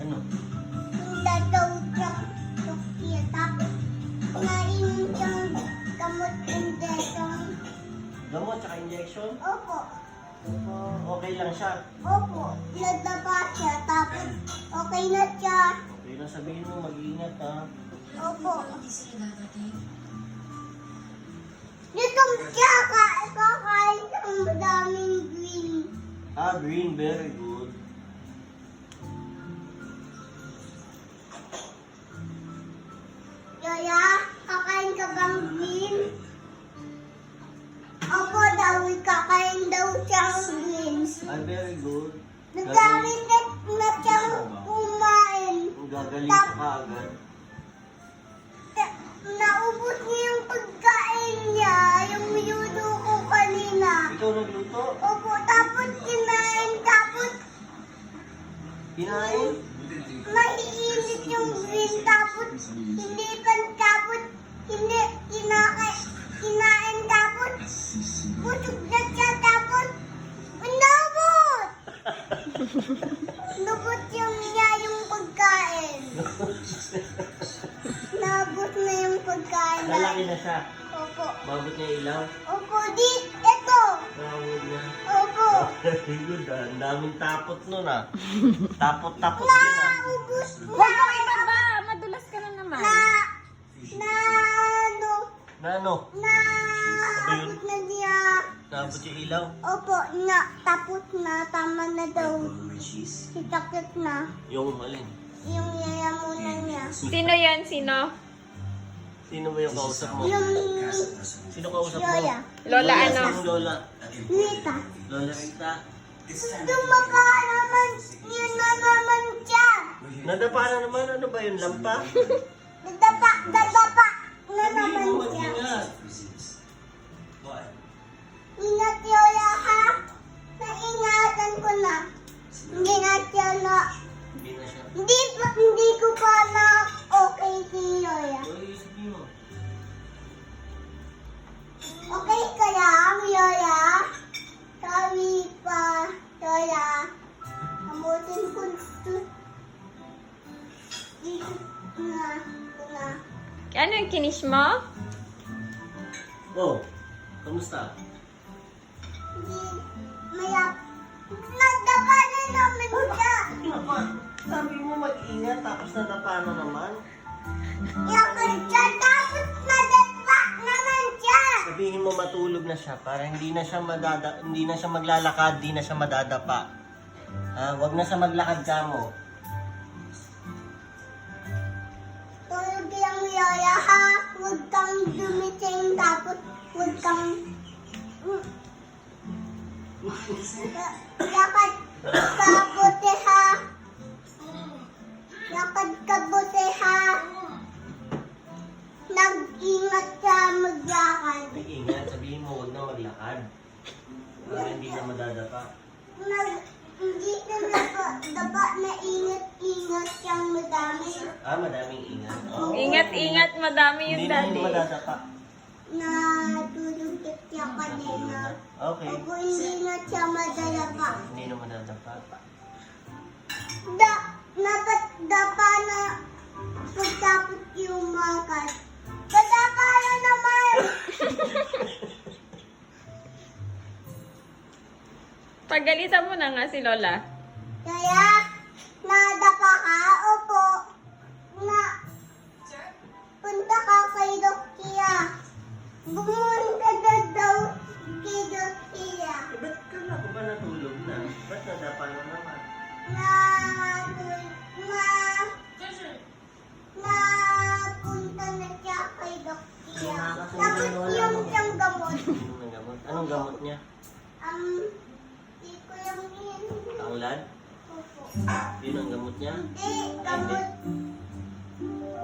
Ano? Punta daw siyang doktor. Tapos, nainom siyang gamot injection. Gamot tsaka injection? Opo. Okay lang siya. Opo. Nadapa siya. Tapos, okay na siya. Okay lang, sabihin mo, mag-iingat ha. Opo. Nitong siya, kakain ng madaming green. Ah, green, very good. Yaya, kakain ka bang green? Opo daw, kakain daw siyang green. Ah, very good. Nagdami na siyang kumain. Gagaling ka kaagad. Naubos niya yung pagkain niya, yung yudo ko kanina. Ikaw nagluto? Opo, tapos kinain, tapos Kinain? maiinit yung green, tapos hindi pa, tapos hindi kinain, tapos busog na siya, tapos nabot! Nabot yung niya yung pagkain. Nabot na yung pagkain. Lalaki na siya. Opo. Babot niya ilaw. Opo, ito. Tawag niya. Opo. Very good ah. Ang daming tapot nun ah. Tapot-tapot yun ah. Naubos Huwag na. mo ibaba! Madulas ka na naman. Ano, Na ano? abot na niya. Tapos yung ilaw. Opo, tapos na, tama na daw. Sitakit na. Yung alin. Yung yayamunan niya. Sino yan? Sino? Sino ba yung kausap mo? Yung Sino kausap mo? Yoya. Lola ano? Sinong Lola? Nita. Lola Rita. Dumaka naman, yun na naman siya. Nadapa na naman. Ano ba yun? Lampa? Dadapa na naman Sabihin mo siya. mag-ingat. Ingat Yoya ha. Naingatan ko na. Hindi na siya na. Hindi na siya. Hindi ko pa na okay si Yoya. Uy, sabihin mo. Okay ka lang, Yoya? Sorry pa, Yoya. Amutin ko ito. Dito na. Ano yung kinish mo? Oh, kamusta? Hindi, mayap. Nagdapa na naman siya. Napa, sabi mo mag-ingat tapos nadapa na naman. Yakan siya, tapos nadapa naman siya. Sabihin mo matulog na siya para hindi na siya maglalakad, hindi na siya madadapa. Wag na siya maglakad ka mo. Tulog lang, Yoya, ha? Huwag kang dumiting, tapos huwag kang... Lakad ka buti, ha? Lakad ka buti, ha? Nag-ingat ka maglakad. Mag-ingat, sabihin mo wag na maglakad. Para hindi na madadapa. Hindi ka dapa na ingat-ingat siyang madami. Madaming ingat. Oh. Ingat-ingat, madami yung Hindi na daddy. yun madadapa. Natulog siya kanina. Okay. Ako hindi na siya madalapa. Hindi na madadapa. Dapa na pagtapos yung makas. Padapa na naman! Pagalitan mo na nga si Lola. Kaya, nadapa ka? Opo. Punta ka kay Dokia. Bumunta na daw kay Dokia. Ba't ka na ba natulog na? Ba't nadapa na naman? Napunta na siya kay Dokia. Tapos yung siyang gamot. Inom ng gamot. Anong gamot niya? Di ko yung yun. Tanglad? Opo. Yun ang gamot niya? Gamot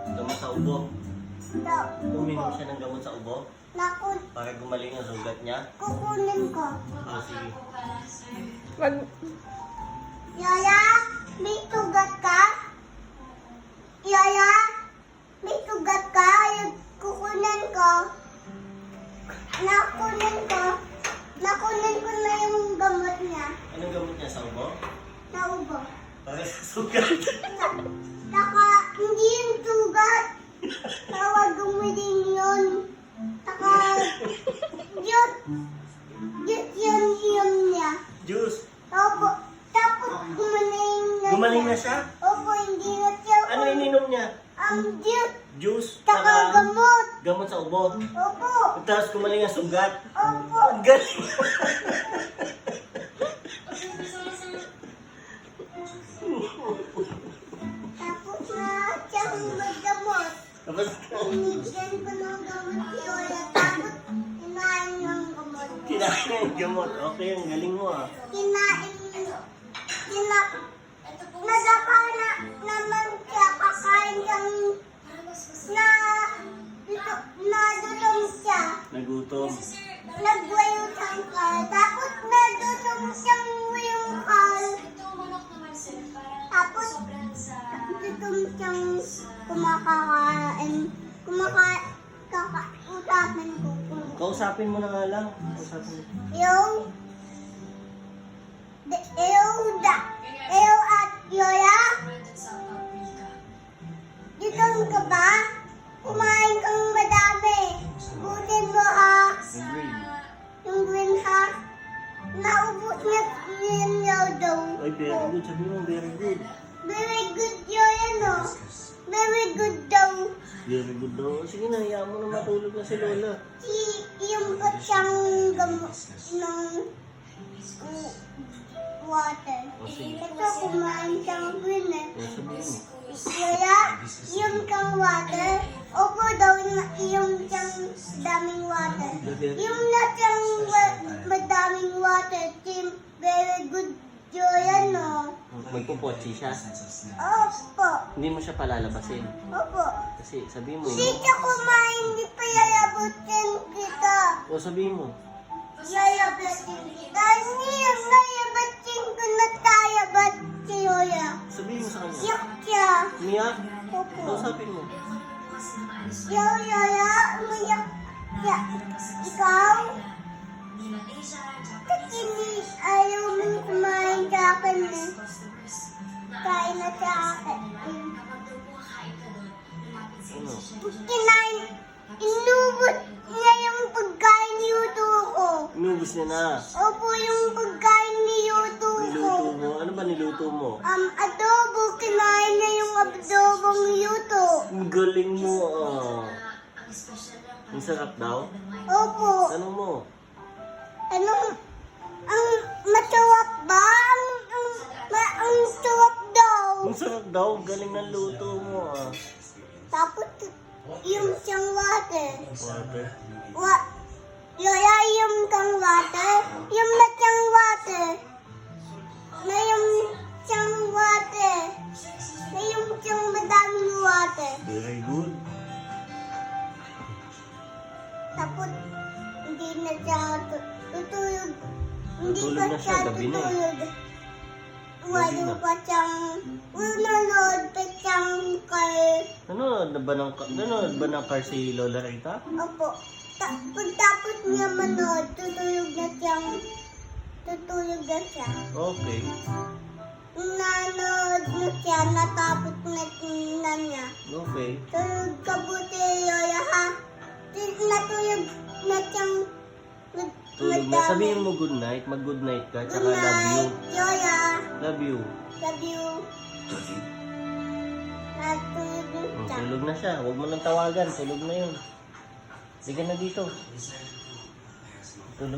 Gamot sa ubo. daw. Uminom siya ng gamot sa ubo Naku, para gumaling ang sugat niya. kukunin ko. Sige. Wag... Yaya, may sugat ka? Yaya, may sugat ka? Yung kukunin ko. Nakunin ko na yung gamot niya. Anong gamot niya sa ubo? Naubo. Para sa sugat. Sugat. Saka, hindi yung sugat. Tawag gumiling yun. Saka, yun. Yun yung niya. Juice. Opo. Tapos gumaling na Gumaling na siya? Opo, hindi na siya. Ano ininom niya? Juice. Juice? Saka gamot. Gamot sa ubo. Opo. Tapos gumaling ang sugat. Opo. Ang galing. Tapos na siyang maggamot. Tapos, Binigyan ko ng gamot si Lola. Tapos kinain ng gamot. kinain niya yung gamot. Okay, ang galing mo ah. Nadapa na naman siya, kakain siyang nadutom siya. Nagutom. Nagwayutang ka. Tapos nadutom siyang yung kal. Tapos nadutom siyang kumakain. Kakausapin ko. Kausapin mo na nga lang. Kausapin mo. Ew at Yoya? Dito ka ba? Kumain kang madami. Butin mo ha. Agree. Yung green ha. Naubos niya yung daw. Ay, very good. Sabi mo, very good. Very good Yoya no. Very good daw. Very good daw. Sige na, hayaan mo na matulog na si Lola. Yung patyang gamot ng water. O, sige. Ito kumain siyang green eh. O, sabihin mo. Kaya, yung kang water, opo daw yung siyang daming water. Yung nasyang madaming water, team, very good Joya, no? Magpupotsi siya. Opo, Hindi mo siya palalabasin. opo. Kasi sabihin mo, Dito kumain, di pa yalabutin kita. o sabihin mo, Yalabutin kita. Hindi yung yalabutin ko na tayo, ba't si Joya? sabihin mo sa kanya. Yak siya. Umiyak? Opo. Kausapin mo. Yoya, umiyak siya. Ikaw? Kasi ayaw mong kumain sa akin eh. Kain na sa akin. Ano? Kinain, inubos niya yung pagkain ni Yuto ko. Inubos niya na. Opo, yung pagkain ni Yuto ko. Niluto mo. Ano ba niluto mo? Adobo, kinain niya yung adobong Yuto. Ang galing mo ah. Ang sarap daw? Opo. Ano mo? Ang masarap ba? Ang sarap daw. Ang sarap daw. Ang galing ng luto mo ah. Tapos, yung siyang water. Water. Lola, yung kang water. Yung na siyang water. Na yung siyang water. Na yung siyang madaming water. Very good. Tapos, hindi na siya tutulog. Hindi Tutulog pa na siya siya, gabi na eh. tutulog. Wala na. pa siyang, nanonood pa siyang kay, Nanonood ba ng car si Lola Rita? opo. Pagtapos niya manood, tutulog na siya. Okay. Nanood na siya, natapos na niya. Okay. Tulog ka buti, Yoya, ha? Natulog na siyang Tulog na. Sabihin mo good night. Mag-good night ka. Tsaka Good love you. night, Yoya. Love you. Love you. Natulog na siya. Tulog na siya. Huwag mo nang tawagan. Tulog na yun. Sige na dito.